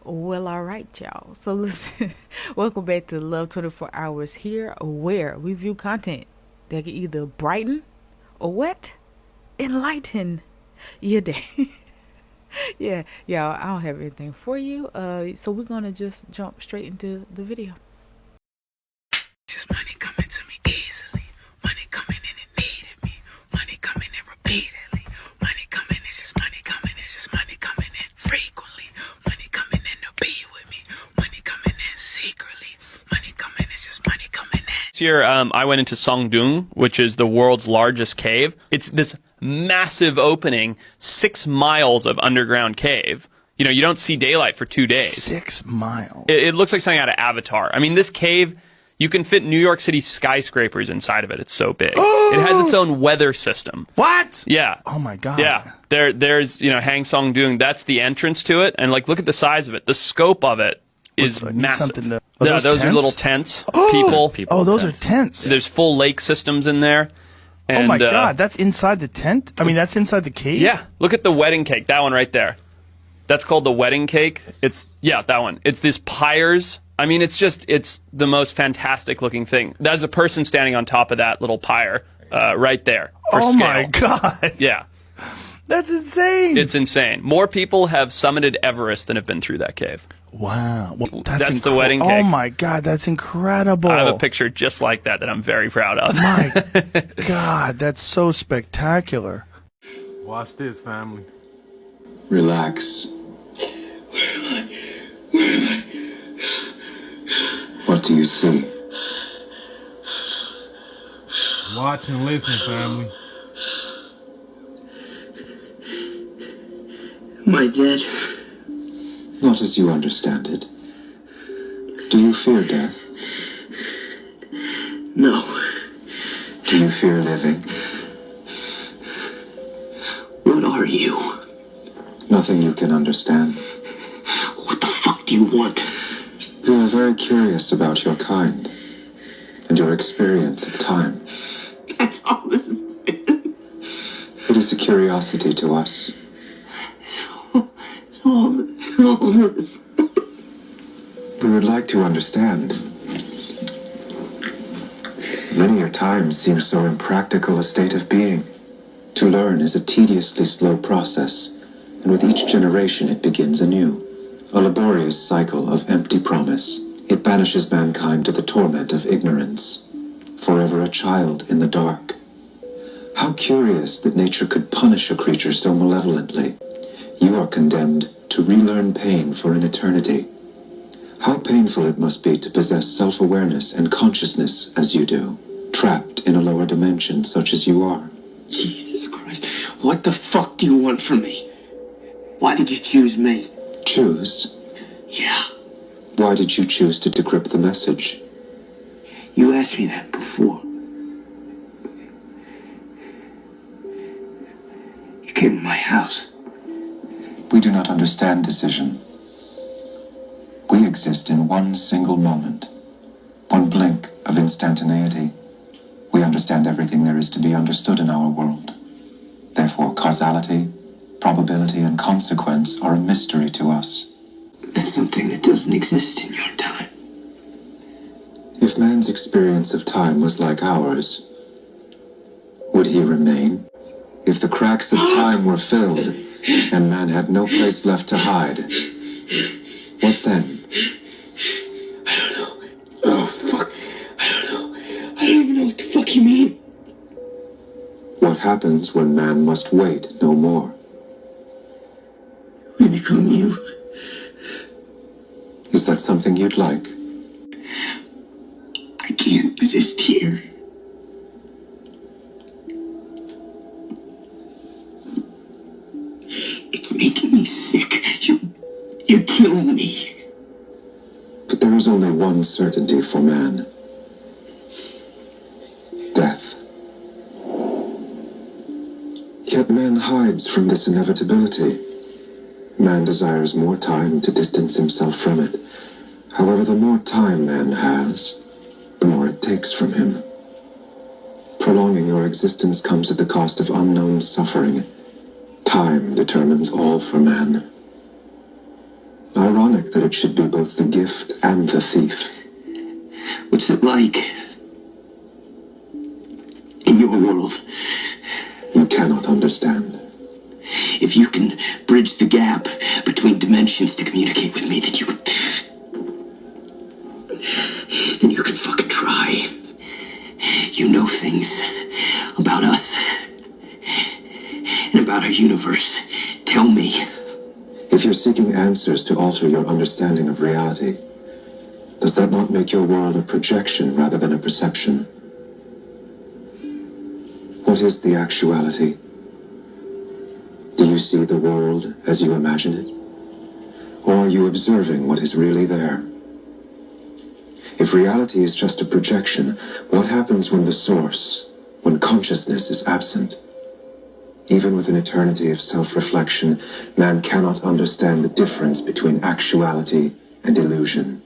Well, all right, y'all. So listen, welcome back to Love 24 Hours here, where we view content that can either brighten or what? Enlighten your day. Yeah, y'all, I don't have anything for you. So we're gonna just jump straight into the video. Just money coming to me easily. Money coming in and needed me. Money coming in repeatedly. Money coming, it's just money coming. It's just money coming in frequently. Money coming in to be with me. Money coming in secretly. Money coming, it's just money coming in. This year, I went into Songdung, which is the world's largest cave. It's this massive opening, 6 miles of underground cave. You know, you don't see daylight for 2 days. 6 miles. It looks like something out of Avatar. I mean, this cave, you can fit New York City skyscrapers inside of it. It's so big. It has its own weather system. What? Yeah. Oh my god. Yeah. There's, Hang Songdung. That's the entrance to it. And, look at the size of it. The scope of it is massive. Those are little tents. People. Oh, those are tents. There's full lake systems in there. And, oh my god, that's inside the tent? I mean, that's inside the cave? Yeah. Look at the wedding cake. That one right there. That's called the wedding cake. That one. It's these pyres. I mean, it's the most fantastic looking thing. There's a person standing on top of that little pyre right there for scale. My god. Yeah. That's insane. It's insane. More people have summited Everest than have been through that cave. Wow. Well, that's the wedding cake. Oh my god, that's incredible. I have a picture just like that I'm very proud of. My god, that's so spectacular. Watch this, family. Relax. Where am I? Where am I? What do you see? Watch and listen, family. Am I dead? Not as you understand it. Do you fear death? No. Do you fear living? What are you? Nothing you can understand. What the fuck do you want? You are very curious about your kind and your experience of time. That's all this has been. It is a curiosity to us. So all this. We would like to understand. Linear time seems so impractical a state of being. To learn is a tediously slow process, and with each generation it begins anew. A laborious cycle of empty promise. It banishes mankind to the torment of ignorance. Forever a child in the dark. How curious that nature could punish a creature so malevolently. You are condemned to relearn pain for an eternity. How painful it must be to possess self-awareness and consciousness as you do, trapped in a lower dimension such as you are. Jesus Christ. What the fuck do you want from me? Why did you choose me? Choose? Yeah. Why did you choose to decrypt the message? You asked me that before. You came to my house. We do not understand decision. We exist in one single moment, one blink of instantaneity. We understand everything there is to be understood in our world. Therefore, causality, probability, and consequence are a mystery to us. That's something that doesn't exist in your time. If man's experience of time was like ours, would he remain? If the cracks of time were filled, and man had no place left to hide, what then? I don't know. Oh, fuck. I don't know. I don't even know what the fuck you mean. What happens when man must wait no more? We become you. Is that something you'd like? I can't exist here. It's making me sick. You're killing me. But there is only one certainty for man. Death. Yet man hides from this inevitability. Man desires more time to distance himself from it. However, the more time man has, the more it takes from him. Prolonging your existence comes at the cost of unknown suffering. Time determines all for man. Ironic ironic that it should be both the gift and the thief. What's it like in your world? You cannot understand. If you can bridge the gap between dimensions to communicate with me, then you can fucking try. You know things about us and about our universe. Tell me. If you're seeking answers to alter your understanding of reality, does that not make your world a projection rather than a perception? What is the actuality? Do you see the world as you imagine it? Or are you observing what is really there? If reality is just a projection, what happens when the source, when consciousness is absent? Even with an eternity of self-reflection, man cannot understand the difference between actuality and illusion.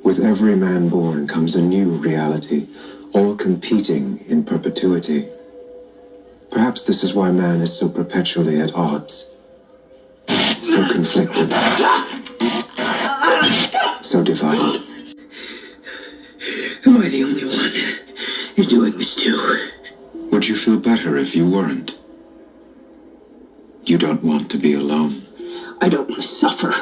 With every man born comes a new reality, all competing in perpetuity. Perhaps this is why man is so perpetually at odds, so conflicted, so divided. Am I the only one you're doing this to? Would you feel better if you weren't? You don't want to be alone. I don't want to suffer.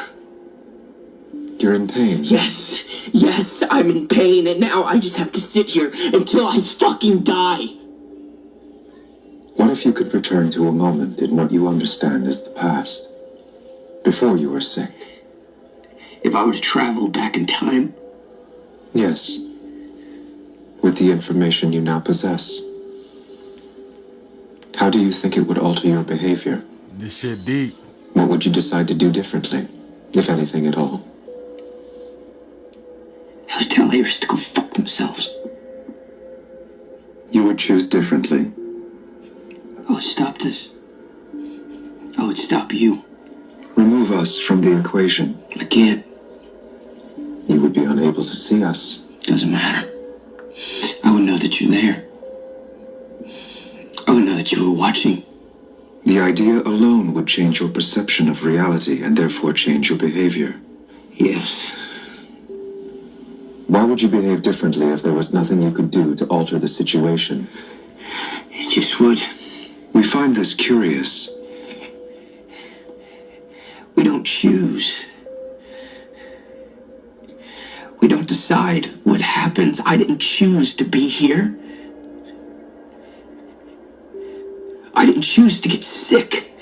You're in pain. Yes, I'm in pain, and now I just have to sit here until I fucking die. What if you could return to a moment in what you understand as the past, before you were sick? If I were to travel back in time? Yes. With the information you now possess. How do you think it would alter your behavior? This shit deep. What would you decide to do differently, if anything at all? I would tell Ares to go fuck themselves. You would choose differently. I would stop this. I would stop you. Remove us from the equation. I can't. You would be unable to see us. Doesn't matter. I would know that you're there. I would know that you were watching. The idea alone would change your perception of reality and therefore change your behavior. Yes. Why would you behave differently if there was nothing you could do to alter the situation? It just would. We find this curious. We don't choose. We don't decide what happens. I didn't choose to be here. I didn't choose to get sick.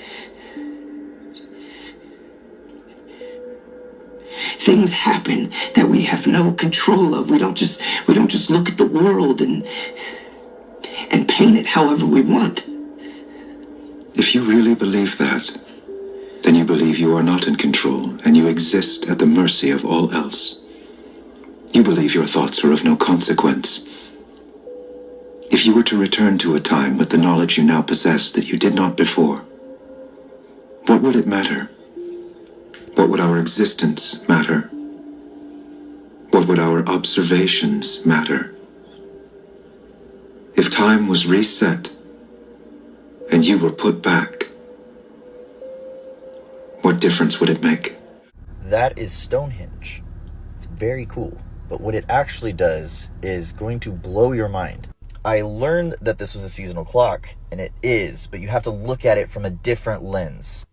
Things happen that we have no control of. We don't just look at the world and paint it however we want. If you really believe that, then you believe you are not in control and you exist at the mercy of all else. You believe your thoughts are of no consequence. If you were to return to a time with the knowledge you now possess that you did not before, what would it matter? What would our existence matter? What would our observations matter? If time was reset and you were put back, what difference would it make? That is Stonehenge. It's very cool, but what it actually does is going to blow your mind. I learned that this was a seasonal clock, and it is, but you have to look at it from a different lens.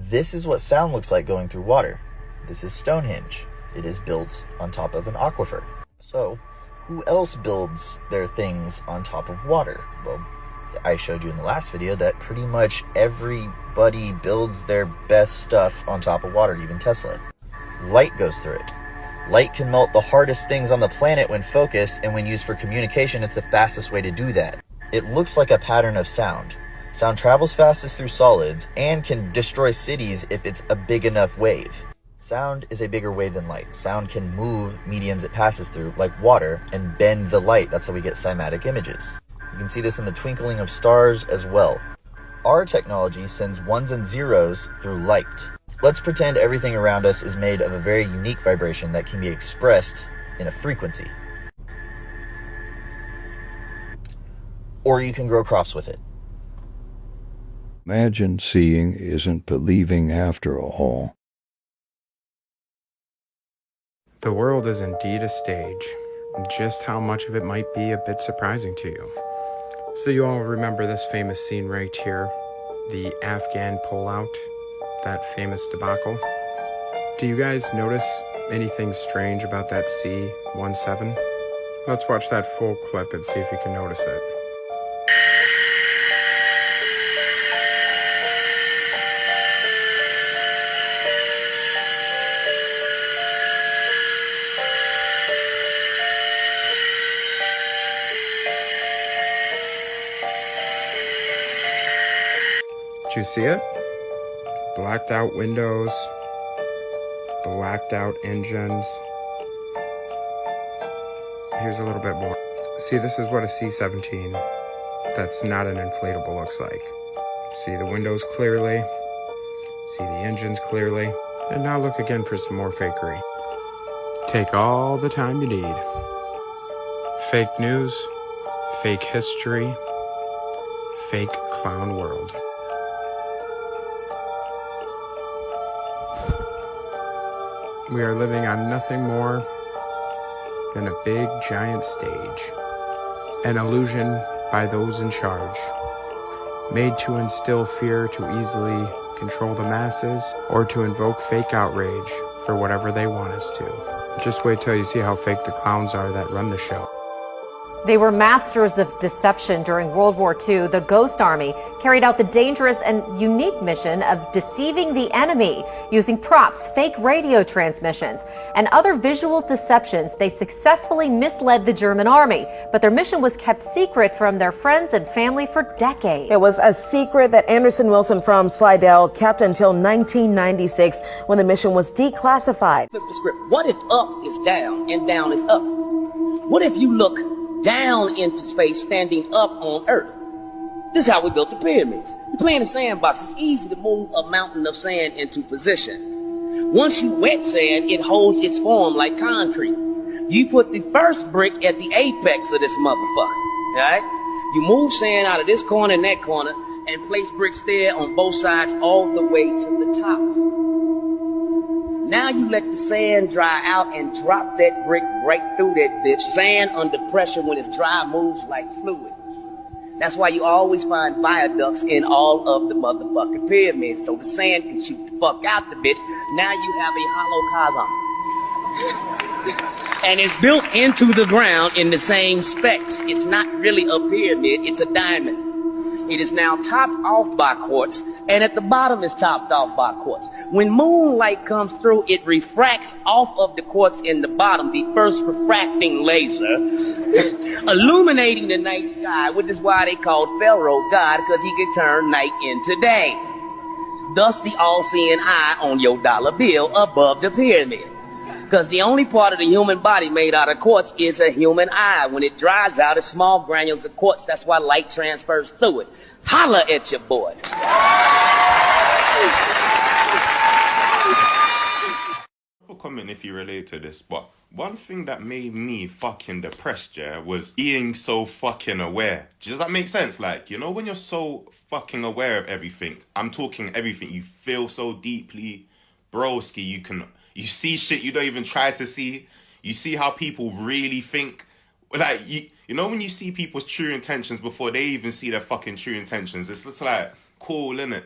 This is what sound looks like going through water. This is Stonehenge. It is built on top of an aquifer. So, who else builds their things on top of water? Well, I showed you in the last video that pretty much everybody builds their best stuff on top of water, even Tesla. Light goes through it. Light can melt the hardest things on the planet when focused, and when used for communication, it's the fastest way to do that. It looks like a pattern of sound. Sound travels fastest through solids and can destroy cities if it's a big enough wave. Sound is a bigger wave than light. Sound can move mediums it passes through, like water, and bend the light. That's how we get cymatic images. You can see this in the twinkling of stars as well. Our technology sends ones and zeros through light. Let's pretend everything around us is made of a very unique vibration that can be expressed in a frequency. Or you can grow crops with it. Imagine seeing isn't believing after all. The world is indeed a stage. Just how much of it might be a bit surprising to you. So you all remember this famous scene right here, the Afghan pullout, that famous debacle. Do you guys notice anything strange about that C-17? Let's watch that full clip and see if you can notice it. Did you see it? Blacked out windows, blacked out engines. Here's a little bit more. See, this is what a C-17 that's not an inflatable looks like. See the windows clearly, see the engines clearly, and now look again for some more fakery. Take all the time you need. Fake news, fake history, fake clown world. We are living on nothing more than a big giant stage, an illusion by those in charge, made to instill fear to easily control the masses or to invoke fake outrage for whatever they want us to. Just wait till you see how fake the clowns are that run the show. They were masters of deception during World War II. The Ghost Army carried out the dangerous and unique mission of deceiving the enemy using props, fake radio transmissions, and other visual deceptions. They successfully misled the German army, but their mission was kept secret from their friends and family for decades. It was a secret that Anderson Wilson from Slidell kept until 1996 when the mission was declassified. Flip the script. What if up is down and down is up? What if you look down into space, standing up on Earth? This is how we built the pyramids. You play in a sandbox. It's easy to move a mountain of sand into position. Once you wet sand, it holds its form like concrete. You put the first brick at the apex of this motherfucker, right? You move sand out of this corner and that corner and place bricks there on both sides all the way to the top. Now you let the sand dry out and drop that brick right through that bitch. Sand under pressure when it's dry moves like fluid. That's why you always find viaducts in all of the motherfucking pyramids, so the sand can shoot the fuck out the bitch. Now you have a hollow cosmos. And it's built into the ground in the same specs. It's not really a pyramid, it's a diamond. It is now topped off by quartz, and at the bottom is topped off by quartz. When moonlight comes through, it refracts off of the quartz in the bottom, the first refracting laser, illuminating the night sky, which is why they called Pharaoh God, because he could turn night into day. Thus the all-seeing eye on your dollar bill above the pyramid. Because the only part of the human body made out of quartz is a human eye. When it dries out, it's small granules of quartz. That's why light transfers through it. Holla at your boy. Comment if you relate to this, but one thing that made me fucking depressed, yeah, was being so fucking aware. Does that make sense? Like, you know, when you're so fucking aware of everything, I'm talking everything, you feel so deeply, broski, you see shit you don't even try to see. You see how people really think. Like, you know when you see people's true intentions before they even see their fucking true intentions? It's just like, cool, innit?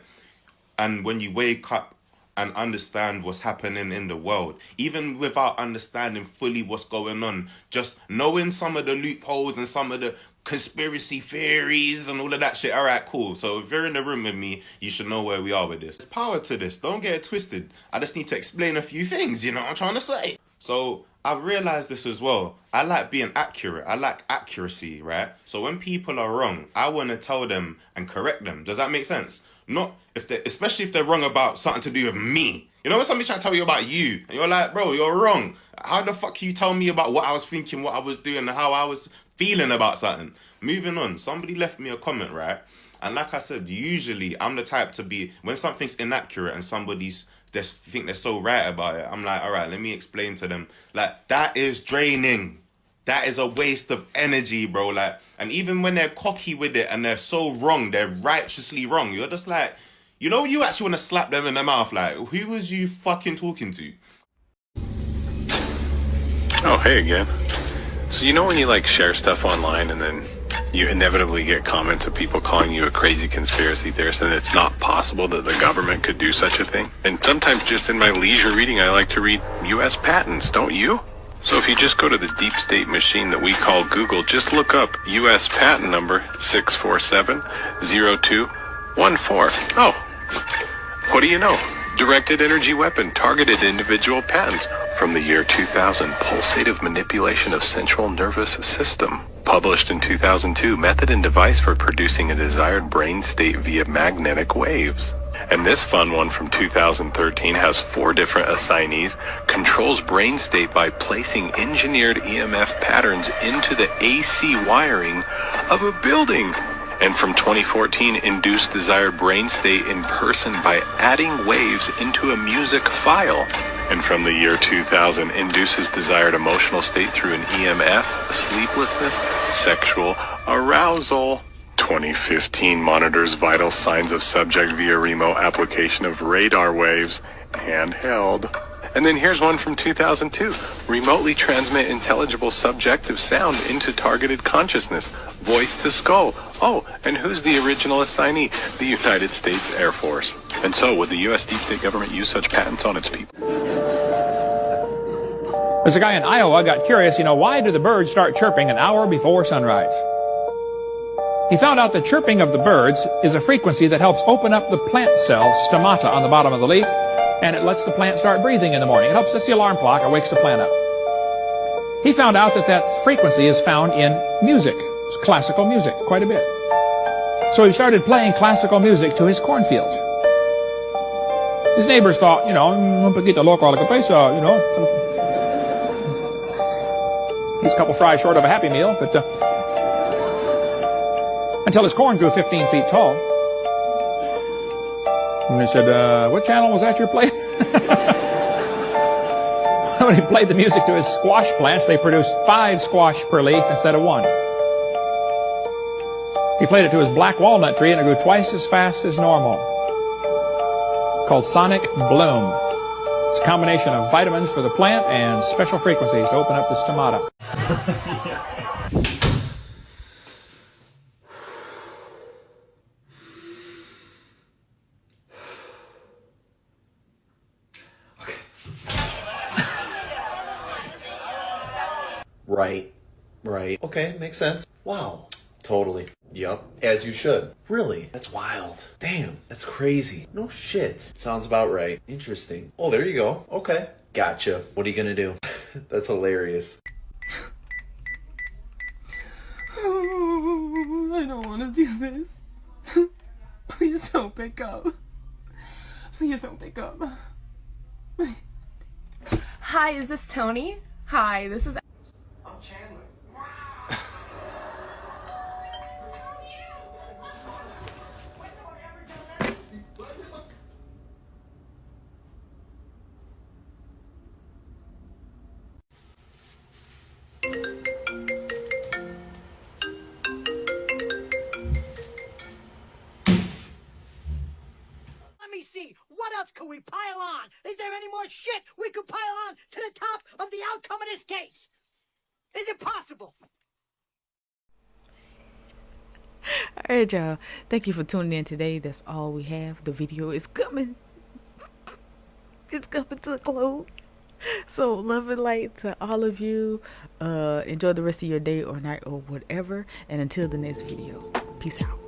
And when you wake up and understand what's happening in the world, even without understanding fully what's going on, just knowing some of the loopholes and some of the conspiracy theories and all of that shit. All right, cool. So if you're in the room with me, you should know where we are with this. There's power to this. Don't get it twisted. I just need to explain a few things, you know what I'm trying to say? So I've realized this as well. I like being accurate. I like accuracy, right? So when people are wrong, I want to tell them and correct them. Does that make sense? Not if they, especially if they're wrong about something to do with me. You know when somebody's trying to tell you about you and you're like, bro, you're wrong. How the fuck can you tell me about what I was thinking, what I was doing, and how I was feeling about something? Moving on, somebody left me a comment, right? And like I said, usually I'm the type to be, when something's inaccurate and somebody's think they're so right about it, I'm like, all right, let me explain to them. Like, that is draining. That is a waste of energy, bro. Like, and even when they're cocky with it and they're so wrong, they're righteously wrong, you're just like, you know, you actually want to slap them in the mouth. Like, who was you fucking talking to? Oh, hey again. So you know when you like share stuff online and then you inevitably get comments of people calling you a crazy conspiracy theorist and it's not possible that the government could do such a thing? And sometimes just in my leisure reading I like to read U.S. patents, don't you? So if you just go to the deep state machine that we call Google, just look up U.S. patent number 6470214. Oh, what do you know? Directed energy weapon, targeted individual patents from the year 2000, pulsative manipulation of central nervous system. Published in 2002, method and device for producing a desired brain state via magnetic waves. And this fun one from 2013 has 4 different assignees, controls brain state by placing engineered EMF patterns into the AC wiring of a building. And from 2014, induced desired brain state in person by adding waves into a music file. And from the year 2000, induces desired emotional state through an EMF, sleeplessness, sexual arousal. 2015, monitors vital signs of subject via remote application of radar waves, handheld. And then here's one from 2002. Remotely transmit intelligible subjective sound into targeted consciousness. Voice to skull. Oh, and who's the original assignee? The United States Air Force. And so, would the U.S. deep state government use such patents on its people? There's a guy in Iowa got curious, why do the birds start chirping an hour before sunrise? He found out the chirping of the birds is a frequency that helps open up the plant cell's stomata on the bottom of the leaf, and it lets the plant start breathing in the morning. It helps set the alarm clock, it wakes the plant up. He found out that frequency is found in music, classical music, quite a bit. So he started playing classical music to his cornfield. His neighbors thought, un poquito loco a la cabeza, he's a couple fries short of a Happy Meal, but until his corn grew 15 feet tall. And he said, what channel was that you're playing? When he played the music to his squash plants, they produced 5 squash per leaf instead of 1. He played it to his black walnut tree and it grew twice as fast as normal. Called Sonic Bloom. It's a combination of vitamins for the plant and special frequencies to open up the stomata. Right. Okay, makes sense. Wow. Totally. Yup. As you should. Really? That's wild. Damn, that's crazy. No shit. Sounds about right. Interesting. Oh, there you go. Okay. Gotcha. What are you gonna do? That's hilarious. I don't want to do this. Please don't pick up. Please don't pick up. Hi, is this Tony? Hi, this is... I'm Chandler. See, what else could we pile on? Is there any more shit we could pile on to the top of the outcome of this case? Is it possible? All right, y'all. Thank you for tuning in today. That's all we have. The video is coming. It's coming to a close. So love and light to all of you. Enjoy the rest of your day or night or whatever. And until the next video, peace out.